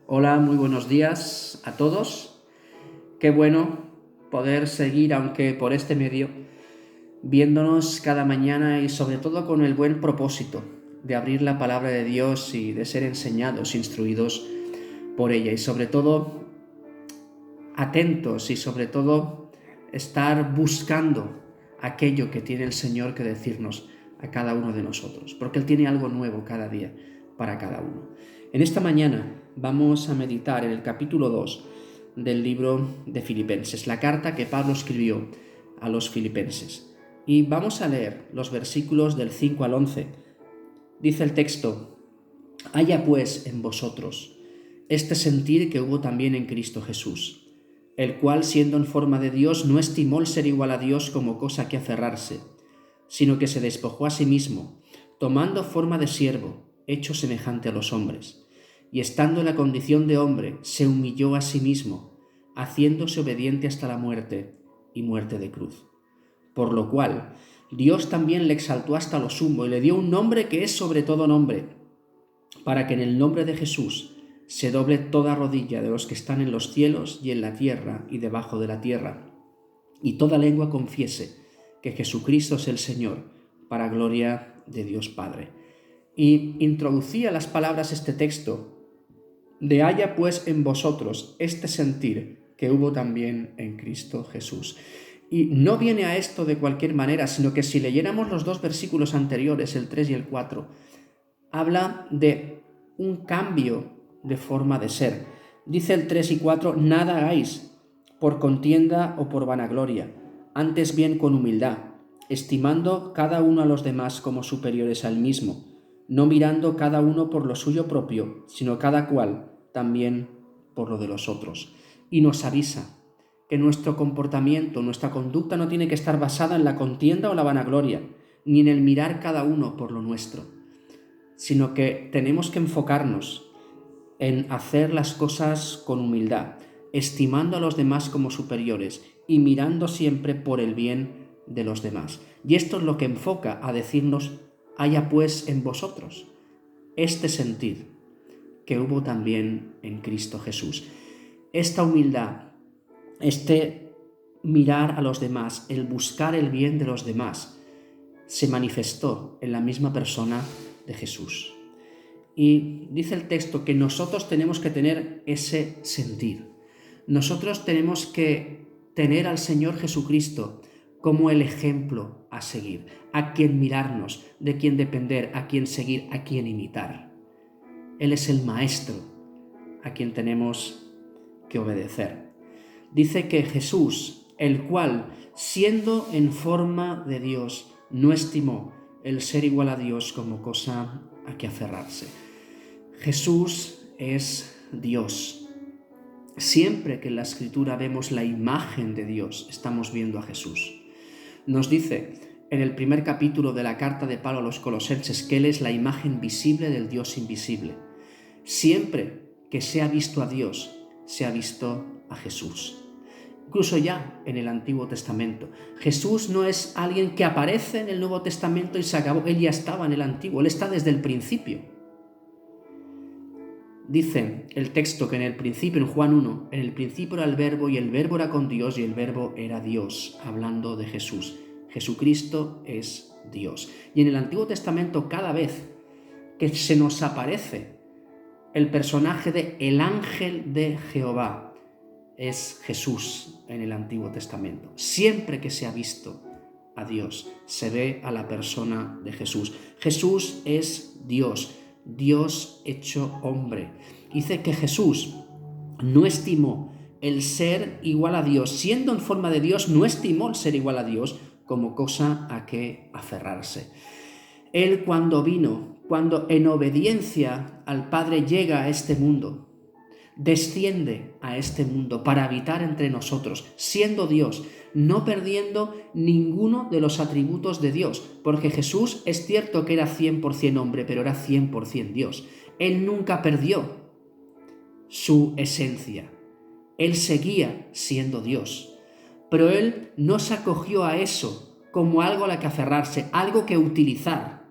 Hola, muy buenos días a todos. Qué bueno poder seguir, aunque por este medio, viéndonos cada mañana y sobre todo con el buen propósito de abrir la palabra de Dios y de ser enseñados, instruidos por ella y sobre todo atentos y sobre todo estar buscando aquello que tiene el Señor que decirnos a cada uno de nosotros, porque Él tiene algo nuevo cada día para cada uno. En esta mañana vamos a meditar en el capítulo 2 del libro de Filipenses, la carta que Pablo escribió a los filipenses. Y vamos a leer los versículos del 5 al 11. Dice el texto: haya pues en vosotros este sentir que hubo también en Cristo Jesús, el cual, siendo en forma de Dios, no estimó el ser igual a Dios como cosa que aferrarse, sino que se despojó a sí mismo, tomando forma de siervo, hecho semejante a los hombres, y estando en la condición de hombre, se humilló a sí mismo, haciéndose obediente hasta la muerte, y muerte de cruz. Por lo cual, Dios también le exaltó hasta lo sumo, y le dio un nombre que es sobre todo nombre, para que en el nombre de Jesús se doble toda rodilla de los que están en los cielos y en la tierra y debajo de la tierra, y toda lengua confiese que Jesucristo es el Señor, para gloria de Dios Padre. Y introducía las palabras este texto de haya pues en vosotros este sentir que hubo también en Cristo Jesús. Y no viene a esto de cualquier manera, sino que si leyéramos los dos versículos anteriores, el 3 y el 4, habla de un cambio de forma de ser. Dice el 3 y 4, nada hagáis por contienda o por vanagloria, antes bien con humildad, estimando cada uno a los demás como superiores al mismo, no mirando cada uno por lo suyo propio, sino cada cual también por lo de los otros. Y nos avisa que nuestro comportamiento, nuestra conducta no tiene que estar basada en la contienda o la vanagloria, ni en el mirar cada uno por lo nuestro, sino que tenemos que enfocarnos en hacer las cosas con humildad, estimando a los demás como superiores y mirando siempre por el bien de los demás. Y esto es lo que enfoca a decirnos: haya pues en vosotros este sentir que hubo también en Cristo Jesús. Esta humildad, este mirar a los demás, el buscar el bien de los demás, se manifestó en la misma persona de Jesús. Y dice el texto que nosotros tenemos que tener ese sentir. Nosotros tenemos que tener al Señor Jesucristo como el ejemplo a seguir, a quien mirarnos, de quien depender, a quien seguir, a quien imitar. Él es el Maestro a quien tenemos que obedecer. Dice que Jesús, el cual, siendo en forma de Dios, no estimó el ser igual a Dios como cosa a que aferrarse. Jesús es Dios. Siempre que en la Escritura vemos la imagen de Dios, estamos viendo a Jesús. Nos dice en el primer capítulo de la carta de Pablo a los Colosenses que Él es la imagen visible del Dios invisible. Siempre que se ha visto a Dios, se ha visto a Jesús. Incluso ya en el Antiguo Testamento. Jesús no es alguien que aparece en el Nuevo Testamento y se acabó. Él ya estaba en el Antiguo, Él está desde el principio. Dice el texto que en el principio, en Juan 1, en el principio era el Verbo y el Verbo era con Dios y el Verbo era Dios, hablando de Jesús. Jesucristo es Dios. Y en el Antiguo Testamento, cada vez que se nos aparece el personaje de el ángel de Jehová, es Jesús en el Antiguo Testamento. Siempre que se ha visto a Dios, se ve a la persona de Jesús. Jesús es Dios, Dios hecho hombre. Dice que Jesús no estimó el ser igual a Dios, siendo en forma de Dios, no estimó el ser igual a Dios como cosa a que aferrarse. Él cuando en obediencia al Padre llega a este mundo, desciende a este mundo para habitar entre nosotros, siendo Dios, no perdiendo ninguno de los atributos de Dios, porque Jesús es cierto que era 100% hombre, pero era 100% Dios. Él nunca perdió su esencia. Él seguía siendo Dios, pero Él no se acogió a eso como algo a la que aferrarse, algo que utilizar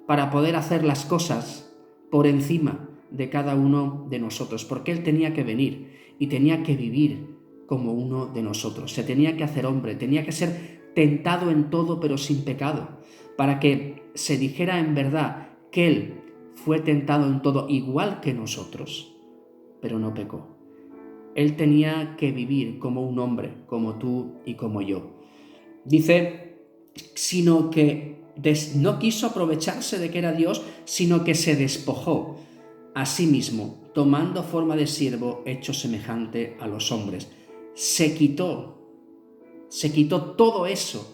para poder hacer las cosas por encima de cada uno de nosotros, porque Él tenía que venir y tenía que vivir como uno de nosotros. Se tenía que hacer hombre, tenía que ser tentado en todo pero sin pecado, para que se dijera en verdad que Él fue tentado en todo igual que nosotros, pero no pecó. Él tenía que vivir como un hombre, como tú y como yo. Dice, sino que no quiso aprovecharse de que era Dios, sino que se despojó a sí mismo, tomando forma de siervo, hecho semejante a los hombres. Se quitó todo eso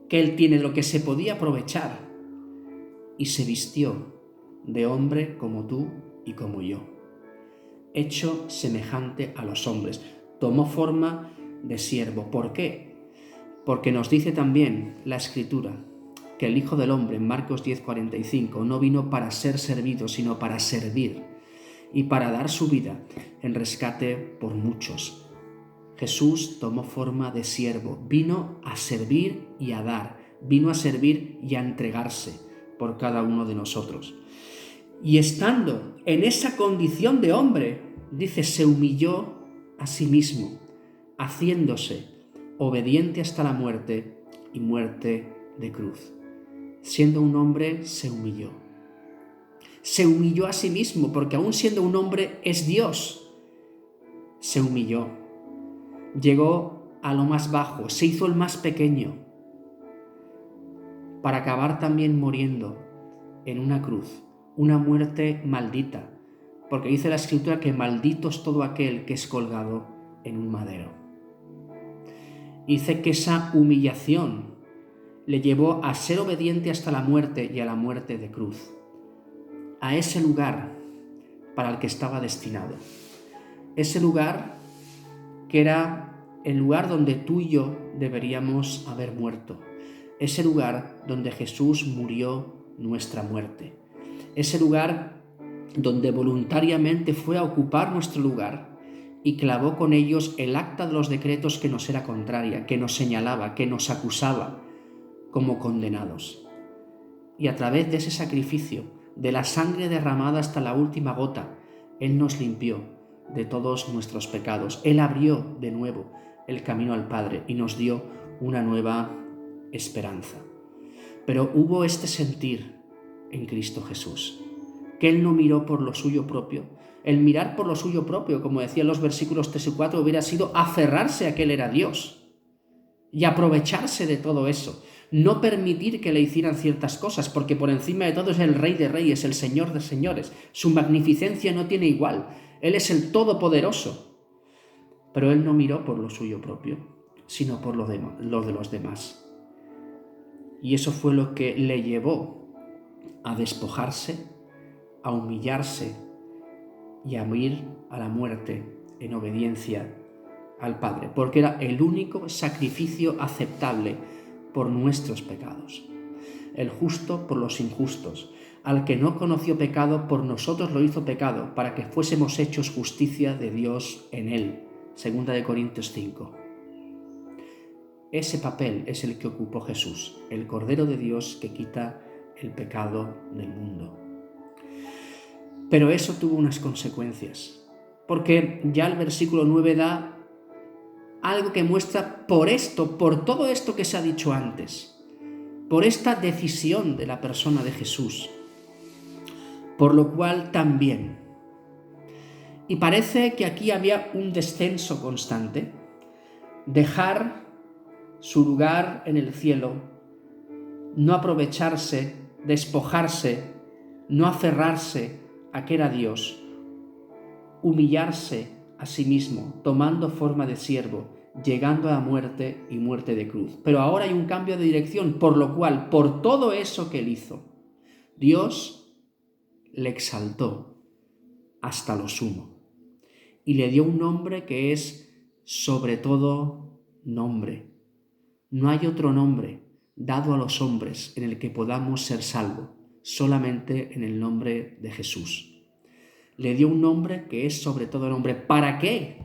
que Él tiene, de lo que se podía aprovechar, y se vistió de hombre como tú y como yo, hecho semejante a los hombres. Tomó forma de siervo. ¿Por qué? Porque nos dice también la Escritura que el Hijo del Hombre, en Marcos 10:45, no vino para ser servido, sino para servir y para dar su vida en rescate por muchos. Jesús tomó forma de siervo, vino a servir y a dar, vino a servir y a entregarse por cada uno de nosotros. Y estando en esa condición de hombre, dice, se humilló a sí mismo, haciéndose obediente hasta la muerte y muerte de cruz. Siendo un hombre, se humilló. Se humilló a sí mismo, porque aún siendo un hombre es Dios. Se humilló. Llegó a lo más bajo, se hizo el más pequeño, para acabar también muriendo en una cruz, una muerte maldita, porque dice la Escritura que maldito es todo aquel que es colgado en un madero. Dice que esa humillación le llevó a ser obediente hasta la muerte y a la muerte de cruz, a ese lugar para el que estaba destinado. Ese lugar que era el lugar donde tú y yo deberíamos haber muerto. Ese lugar donde Jesús murió nuestra muerte. Ese lugar donde voluntariamente fue a ocupar nuestro lugar y clavó con ellos el acta de los decretos que nos era contraria, que nos señalaba, que nos acusaba como condenados. Y a través de ese sacrificio, de la sangre derramada hasta la última gota, Él nos limpió de todos nuestros pecados. Él abrió de nuevo el camino al Padre y nos dio una nueva esperanza. Pero hubo este sentir en Cristo Jesús, que Él no miró por lo suyo propio. El mirar por lo suyo propio, como decían los versículos 3 y 4, hubiera sido aferrarse a que Él era Dios y aprovecharse de todo eso. No permitir que le hicieran ciertas cosas, porque por encima de todo es el Rey de Reyes, el Señor de Señores. Su magnificencia no tiene igual. Él es el Todopoderoso. Pero Él no miró por lo suyo propio, sino por lo de los demás. Y eso fue lo que le llevó a despojarse, a humillarse y a ir a la muerte en obediencia al Padre, porque era el único sacrificio aceptable por nuestros pecados. El justo por los injustos. Al que no conoció pecado, por nosotros lo hizo pecado, para que fuésemos hechos justicia de Dios en él. 2 Corintios 5. Ese papel es el que ocupó Jesús, el Cordero de Dios que quita el pecado del mundo. Pero eso tuvo unas consecuencias, porque ya el versículo 9 da algo que muestra por todo esto que se ha dicho antes, por esta decisión de la persona de Jesús, por lo cual también. Y parece que aquí había un descenso constante, dejar su lugar en el cielo, no aprovecharse, despojarse, no aferrarse a que era Dios, humillarse a sí mismo, tomando forma de siervo, llegando a la muerte y muerte de cruz. Pero ahora hay un cambio de dirección, por lo cual, por todo eso que Él hizo, Dios le exaltó hasta lo sumo y le dio un nombre que es sobre todo nombre. No hay otro nombre dado a los hombres en el que podamos ser salvos, solamente en el nombre de Jesús. Le dio un nombre que es sobre todo nombre. ¿Para qué?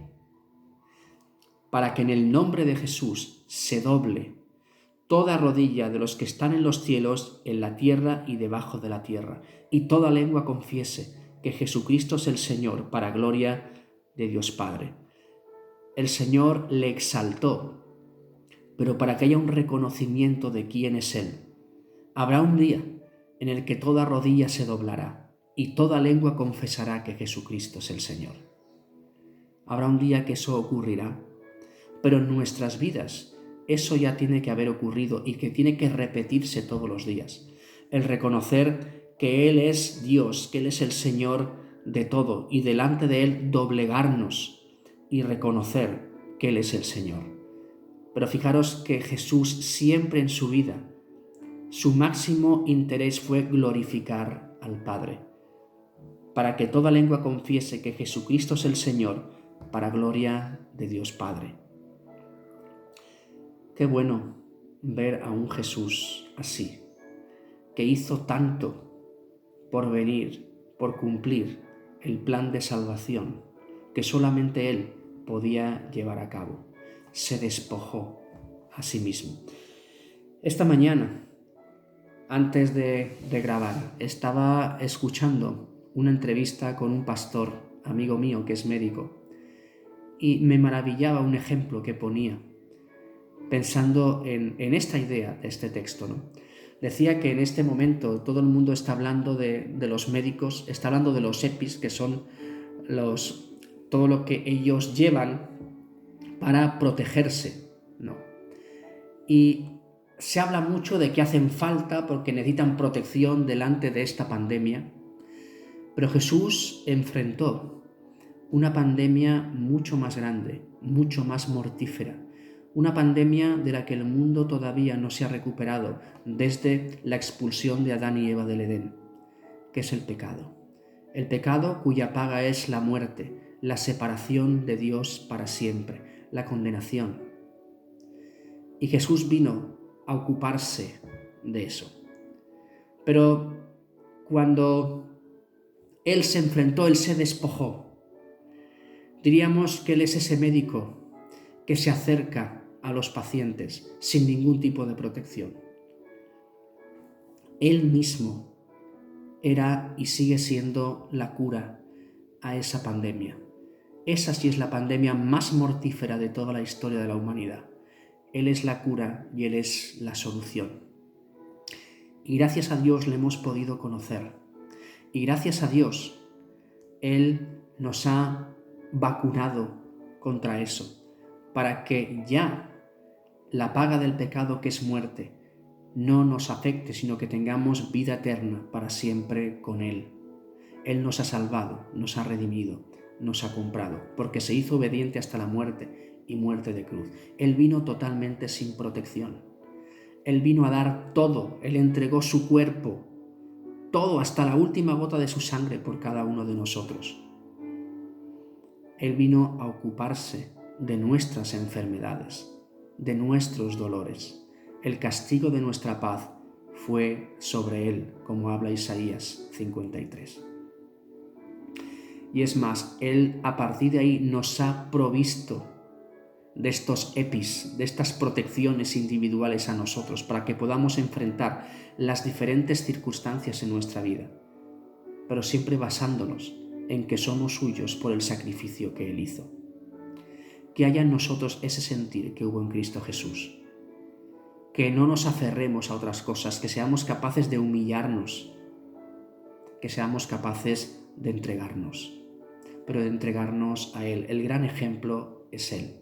Para que en el nombre de Jesús se doble toda rodilla de los que están en los cielos, en la tierra y debajo de la tierra, y toda lengua confiese que Jesucristo es el Señor para gloria de Dios Padre. El Señor le exaltó, pero para que haya un reconocimiento de quién es Él. Habrá un día en el que toda rodilla se doblará y toda lengua confesará que Jesucristo es el Señor. Habrá un día que eso ocurrirá, pero en nuestras vidas eso ya tiene que haber ocurrido y que tiene que repetirse todos los días. El reconocer que Él es Dios, que Él es el Señor de todo y delante de Él doblegarnos y reconocer que Él es el Señor. Pero fijaros que Jesús siempre en su vida, su máximo interés fue glorificar al Padre, para que toda lengua confiese que Jesucristo es el Señor, para gloria de Dios Padre. Qué bueno ver a un Jesús así, que hizo tanto por venir, por cumplir el plan de salvación que solamente Él podía llevar a cabo. Se despojó a sí mismo. Esta mañana, antes de grabar, estaba escuchando una entrevista con un pastor, amigo mío que es médico, y me maravillaba un ejemplo que ponía, pensando en esta idea de este texto, ¿no? Decía que en este momento todo el mundo está hablando de los médicos, está hablando de los EPIs, que son todo lo que ellos llevan para protegerse, ¿no? Y se habla mucho de que hacen falta porque necesitan protección delante de esta pandemia, pero Jesús enfrentó una pandemia mucho más grande, mucho más mortífera, una pandemia de la que el mundo todavía no se ha recuperado desde la expulsión de Adán y Eva del Edén, que es el pecado. El pecado cuya paga es la muerte, la separación de Dios para siempre, la condenación. Y Jesús vino a ocuparse de eso. Pero cuando Él se enfrentó, Él se despojó. Diríamos que Él es ese médico que se acerca a los pacientes sin ningún tipo de protección. Él mismo era y sigue siendo la cura a esa pandemia. Esa sí es la pandemia más mortífera de toda la historia de la humanidad. Él es la cura y Él es la solución. Y gracias a Dios le hemos podido conocer. Y gracias a Dios Él nos ha vacunado contra eso, para que ya la paga del pecado, que es muerte, no nos afecte, sino que tengamos vida eterna para siempre con Él. Él nos ha salvado, nos ha redimido, nos ha comprado, porque se hizo obediente hasta la muerte y muerte de cruz. Él vino totalmente sin protección. Él vino a dar todo, Él entregó su cuerpo, todo, hasta la última gota de su sangre por cada uno de nosotros. Él vino a ocuparse de nuestras enfermedades, de nuestros dolores. El castigo de nuestra paz fue sobre Él, como habla Isaías 53. Y es más, Él a partir de ahí nos ha provisto de estos EPIs, de estas protecciones individuales a nosotros, para que podamos enfrentar las diferentes circunstancias en nuestra vida, pero siempre basándonos en que somos suyos por el sacrificio que Él hizo. Que haya en nosotros ese sentir que hubo en Cristo Jesús. Que no nos aferremos a otras cosas, que seamos capaces de humillarnos, que seamos capaces de entregarnos, pero de entregarnos a Él. El gran ejemplo es Él.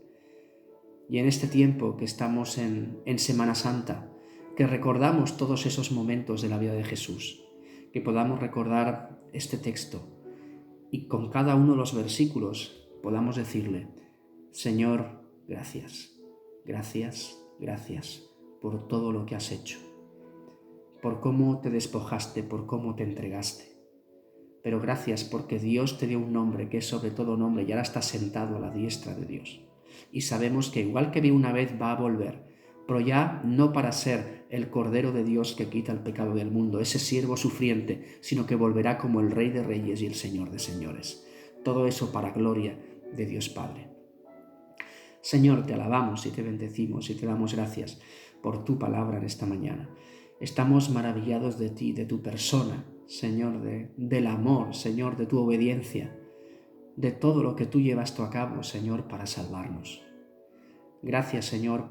Y en este tiempo que estamos en Semana Santa, que recordamos todos esos momentos de la vida de Jesús, que podamos recordar este texto, y con cada uno de los versículos podamos decirle: Señor, gracias, gracias, gracias por todo lo que has hecho, por cómo te despojaste, por cómo te entregaste. Pero gracias porque Dios te dio un nombre que es sobre todo nombre y ahora estás sentado a la diestra de Dios. Y sabemos que igual que vi una vez va a volver, pero ya no para ser el Cordero de Dios que quita el pecado del mundo, ese siervo sufriente, sino que volverá como el Rey de Reyes y el Señor de Señores. Todo eso para gloria de Dios Padre. Señor, te alabamos y te bendecimos y te damos gracias por tu palabra en esta mañana. Estamos maravillados de ti, de tu persona, Señor, del amor, Señor, de tu obediencia, de todo lo que tú llevas tú a cabo, Señor, para salvarnos. Gracias, Señor,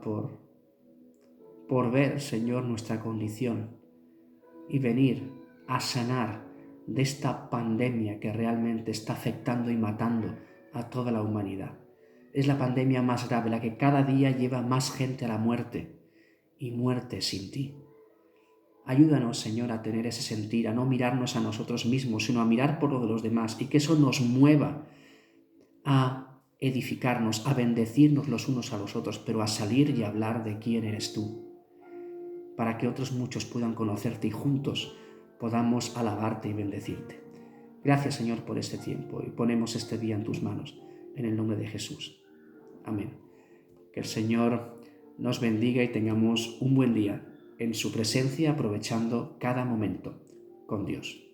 por ver, Señor, nuestra condición y venir a sanar de esta pandemia que realmente está afectando y matando a toda la humanidad. Es la pandemia más grave, la que cada día lleva más gente a la muerte y muerte sin ti. Ayúdanos, Señor, a tener ese sentir, a no mirarnos a nosotros mismos, sino a mirar por lo de los demás y que eso nos mueva a edificarnos, a bendecirnos los unos a los otros, pero a salir y hablar de quién eres tú, para que otros muchos puedan conocerte y juntos podamos alabarte y bendecirte. Gracias, Señor, por este tiempo y ponemos este día en tus manos, en el nombre de Jesús. Amén. Que el Señor nos bendiga y tengamos un buen día en su presencia, aprovechando cada momento con Dios.